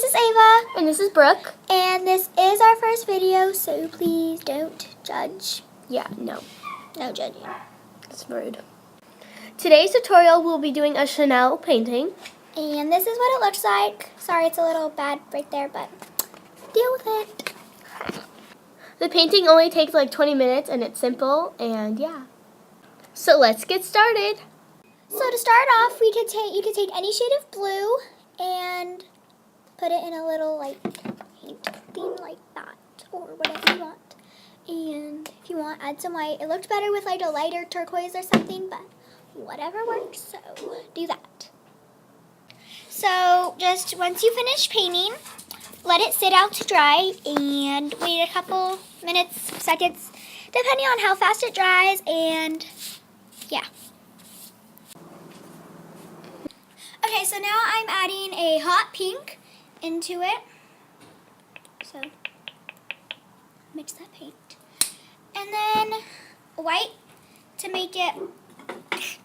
this is Ava. And this is Brooke. And this is our first video, so please don't judge. Yeah, no. No judging. It's rude. Today's tutorial, we'll be doing a Chanel painting. And this is what it looks like. Sorry, it's a little bad right there, but deal with it. The painting only takes like 20 minutes, and it's simple, and yeah. So let's get started. So to start off, you could take any shade of blue and put it in a little like paint theme like that, or whatever you want. And if you want, add some white. It looked better with like a lighter turquoise or something, but whatever works, so do that. So just once you finish painting, let it sit out to dry and wait a couple minutes, seconds, depending on how fast it dries, and yeah. Okay, so now I'm adding a hot pink into it. So mix that paint. And then white to make it, if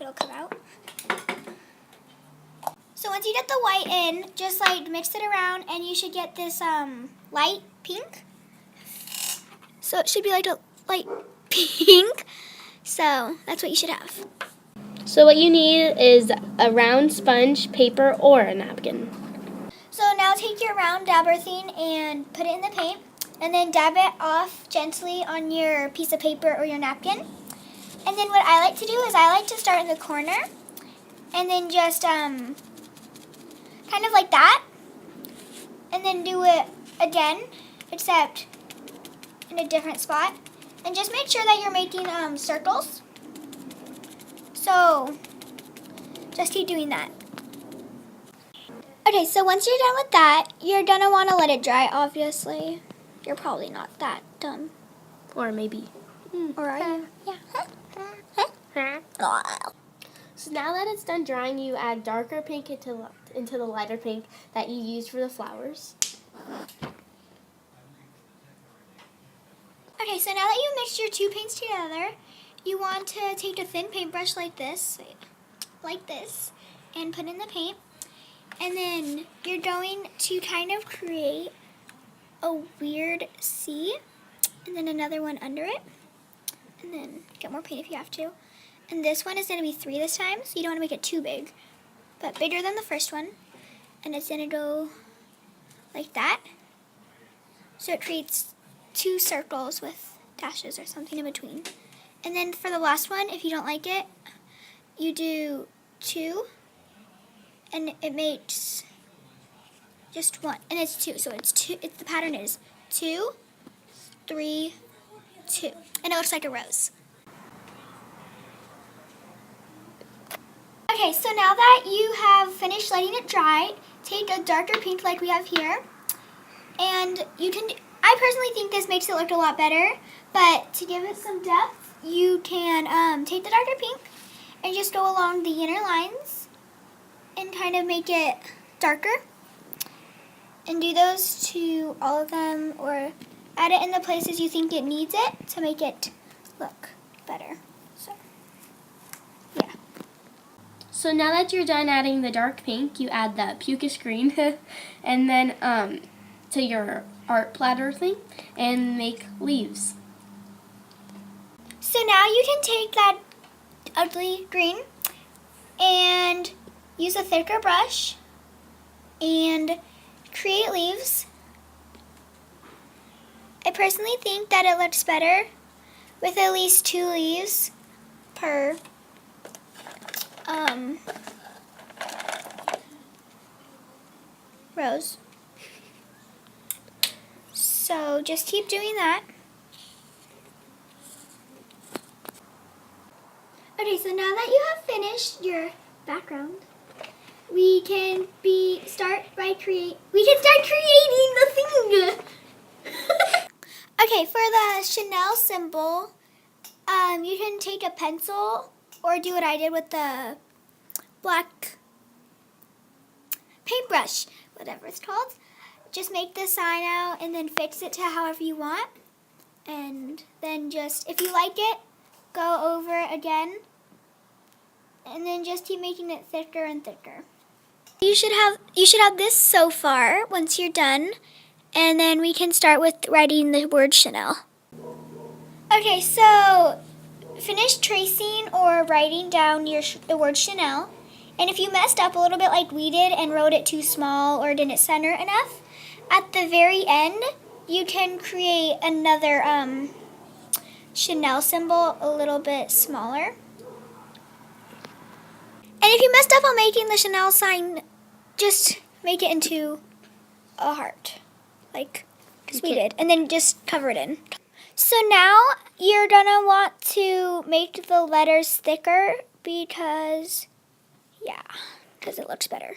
it'll come out. So once you get the white in, just like mix it around and you should get this light pink. So it should be like a light pink. So that's what you should have. So what you need is a round sponge, paper, or a napkin. So now take your round dabber thing and put it in the paint. And then dab it off gently on your piece of paper or your napkin. And then what I like to do is I like to start in the corner. And then just kind of like that. And then do it again, except in a different spot. And just make sure that you're making circles. So just keep doing that. Okay, so once you're done with that, you're going to want to let it dry, obviously. You're probably not that dumb. Or maybe. Or are you? Yeah. So now that it's done drying, you add darker pink into the lighter pink that you used for the flowers. Okay, so now that you mixed your two paints together, you want to take a thin paintbrush like this, and put in the paint. And then you're going to kind of create a weird C, and then another one under it. And then get more paint if you have to. And this one is going to be 3 this time, so you don't want to make it too big, but bigger than the first one. And it's going to go like that. So it creates 2 circles with dashes or something in between. And then for the last one, if you don't like it, you do 2, and it makes just 1, and it's 2. So it's 2. The pattern is 2, 3, 2, and it looks like a rose. Okay, so now that you have finished letting it dry, take a darker pink like we have here, and you can. I personally think this makes it look a lot better, but to give it some depth, you can take the darker pink and just go along the inner lines and kind of make it darker. And do those to all of them, or add it in the places you think it needs it to make it look better. So, yeah. So now that you're done adding the dark pink, you add the pukish green, and then to your art platter thing, and make leaves. So now you can take that ugly green and use a thicker brush and create leaves. I personally think that it looks better with at least 2 leaves per rose. So just keep doing that. Okay, so now that you have finished your background, we can start creating the thing. Okay, for the Chanel symbol, you can take a pencil or do what I did with the black paintbrush, whatever it's called. Just make the sign out and then fix it to however you want. And then just, if you like it, go over it again. And then just keep making it thicker and thicker. you should have this so far once you're done, and then we can start with writing the word Chanel. Okay, so finish tracing or writing down the word Chanel. And if you messed up a little bit like we did and wrote it too small or didn't center enough, at the very end, you can create another Chanel symbol a little bit smaller. And if you messed up on making the Chanel sign, just make it into a heart, like we did, and then just cover it in. So now you're gonna want to make the letters thicker because it looks better.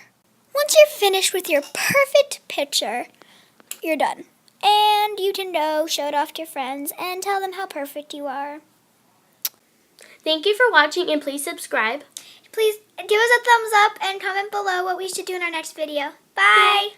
Once you're finished with your perfect picture, you're done. And you can go show it off to your friends and tell them how perfect you are. Thank you for watching, and please subscribe. Please give us a thumbs up and comment below what we should do in our next video. Bye!